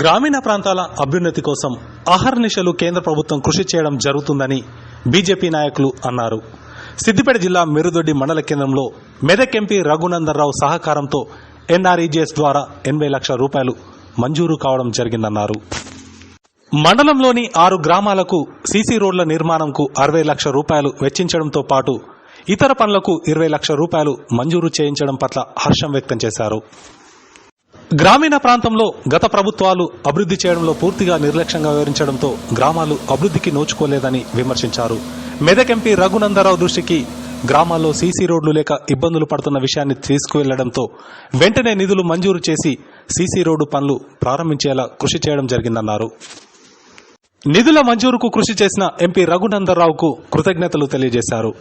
గ్రామీణ ప్రాంతాల అభ్యున్నతి కోసం అహర్నిశలు కేంద్ర ప్రభుత్వం కృషి చేయడం జరుగుతుందని బీజేపీ నాయకులు అన్నారు. సిద్దిపేట జిల్లా మిరుదొడ్డి మండల కేంద్రంలో మెదక్ ఎంపీ రఘునందనరావు సహకారంతో ఎన్ఆర్ఈజీఎస్ ద్వారా 80 లక్షల రూపాయలు మంజూరు కావడం జరిగిందన్నారు. మండలంలోని 6 గ్రామాలకు సీసీ రోడ్ల నిర్మాణంకు 60 లక్షల రూపాయలు వెచ్చించడంతో పాటు ఇతర పనులకు 20 లక్షల రూపాయలు మంజూరు చేయించడం పట్ల హర్షం వ్యక్తం చేశారు. గ్రామీణ ప్రాంతంలో గత ప్రభుత్వాలు అభివృద్ధి చేయడంలో పూర్తిగా నిర్లక్ష్యంగా వ్యవహరించడంతో గ్రామాలు అభివృద్ధికి నోచుకోలేదని విమర్శించారు. మెదక్ ఎంపీ రఘునందనరావు దృష్టికి గ్రామాల్లో సీసీ రోడ్లు లేక ఇబ్బందులు పడుతున్న విషయాన్ని తీసుకువెళ్లడంతో వెంటనే నిధులు మంజూరు చేసి సీసీ రోడ్డు పనులు ప్రారంభించేలా కృషి చేయడం జరిగిందన్నారు. నిధుల మంజూరుకు కృషి చేసిన ఎంపీ రఘునందనరావుకు కృతజ్ఞతలు తెలియజేశారు.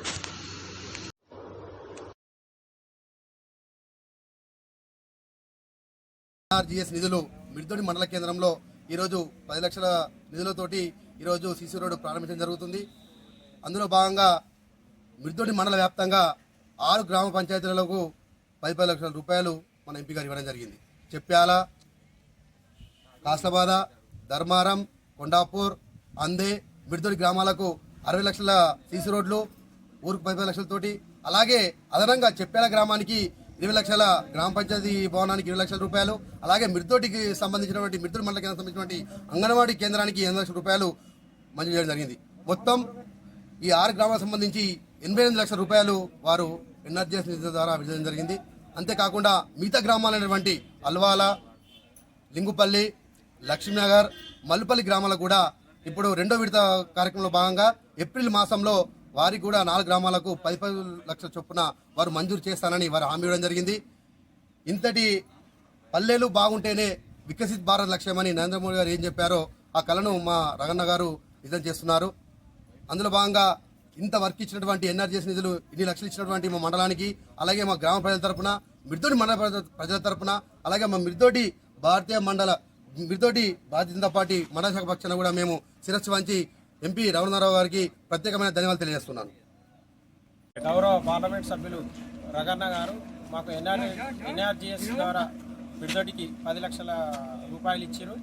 ఎన్ఆర్జీఎస్ నిధులు మిరుదొడ్డి మండల కేంద్రంలో ఈరోజు 10 లక్షల నిధులతోటి ఈరోజు సీసీ రోడ్డు ప్రారంభించడం జరుగుతుంది. అందులో భాగంగా మిరుదొడ్డి మండల వ్యాప్తంగా 6 గ్రామ పంచాయతీలకు 10 లక్షల రూపాయలు మన ఎంపీ గారు ఇవ్వడం జరిగింది. చెప్పాల, కాస్లబాద, ధర్మారం, కొండాపూర్, అందే, మిరుదొడ్డి గ్రామాలకు 60 లక్షల సీసీ రోడ్లు, ఊరికి 10 లక్షలతోటి, అలాగే అదనంగా చెప్పాల గ్రామానికి 20 లక్షల గ్రామ పంచాయతీ భవనానికి 20 లక్షల రూపాయలు, అలాగే మిరుదొడ్డికి సంబంధించినటువంటి మిరుదొడ్డి మండల కేంద్రం సంబంధించినటువంటి అంగన్వాడీ కేంద్రానికి 8 లక్షల రూపాయలు మంజూరు చేయడం జరిగింది. మొత్తం ఈ 6 గ్రామాలకు సంబంధించి 88 లక్షల రూపాయలు వారు ఎన్ఆర్జీఎస్ నిధుల ద్వారా విడుదల జరిగింది. అంతేకాకుండా మిగతా గ్రామాలైనటువంటి అల్వాల, లింగుపల్లి, లక్ష్మీనగర్, మల్లుపల్లి గ్రామాలకు కూడా ఇప్పుడు 2వ విడత కార్యక్రమంలో భాగంగా ఏప్రిల్ మాసంలో వారికి కూడా 4 గ్రామాలకు 10 లక్షల చొప్పున వారు మంజూరు చేస్తానని వారు హామీ ఇవ్వడం జరిగింది. ఇంతటి పల్లెలు బాగుంటేనే వికసిత్ భారత్ లక్ష్యమని నరేంద్ర మోడీ గారు ఏం చెప్పారో ఆ కళను మా రగన్న గారు నిజం చేస్తున్నారు. అందులో భాగంగా ఇంత వర్క్ ఇచ్చినటువంటి ఎన్ఆర్జీఎస్ నిధులు ఇన్ని లక్షలు ఇచ్చినటువంటి మా మండలానికి, అలాగే మా గ్రామ ప్రజల తరపున, మిరుదొడ్డి మండల ప్రజల తరపున, అలాగే మా మిరుదొడ్డి భారతీయ జనతా పార్టీ మండల శాఖ పక్షాన కూడా మేము శిరస్సు వంచి ఎంపీ రఘునందనరావు గారికి ప్రత్యేకమైన ధన్యవాదాలు తెలియజేస్తున్నాను. గౌరవ పార్లమెంట్ సభ్యులు రగన్న గారు మాకు ఎన్ఆర్జీఎస్ ద్వారా మిరుదొడ్డికి 10 లక్షల రూపాయలు ఇచ్చారు.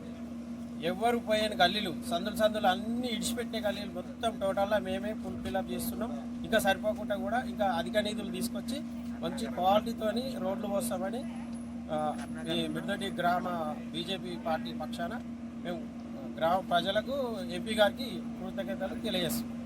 ఎవరు పోయిన గల్లీలు సందులు అన్ని ఇడిచిపెట్టే గల్లీలు మొత్తం టోటల్గా మేమే ఫుల్ ఫిల్అప్ చేస్తున్నాం. ఇంకా సరిపోకుండా కూడా ఇంకా అధిక నిధులు తీసుకొచ్చి మంచి క్వాలిటీతోని రోడ్లు పోస్తామని ఈ మిరుదొడ్డి గ్రామ బీజేపీ పార్టీ పక్షాన మేము గ్రామ ప్రజలకు ఎంపీ గారికి కృతజ్ఞతలు తెలియజేస్తున్నాం.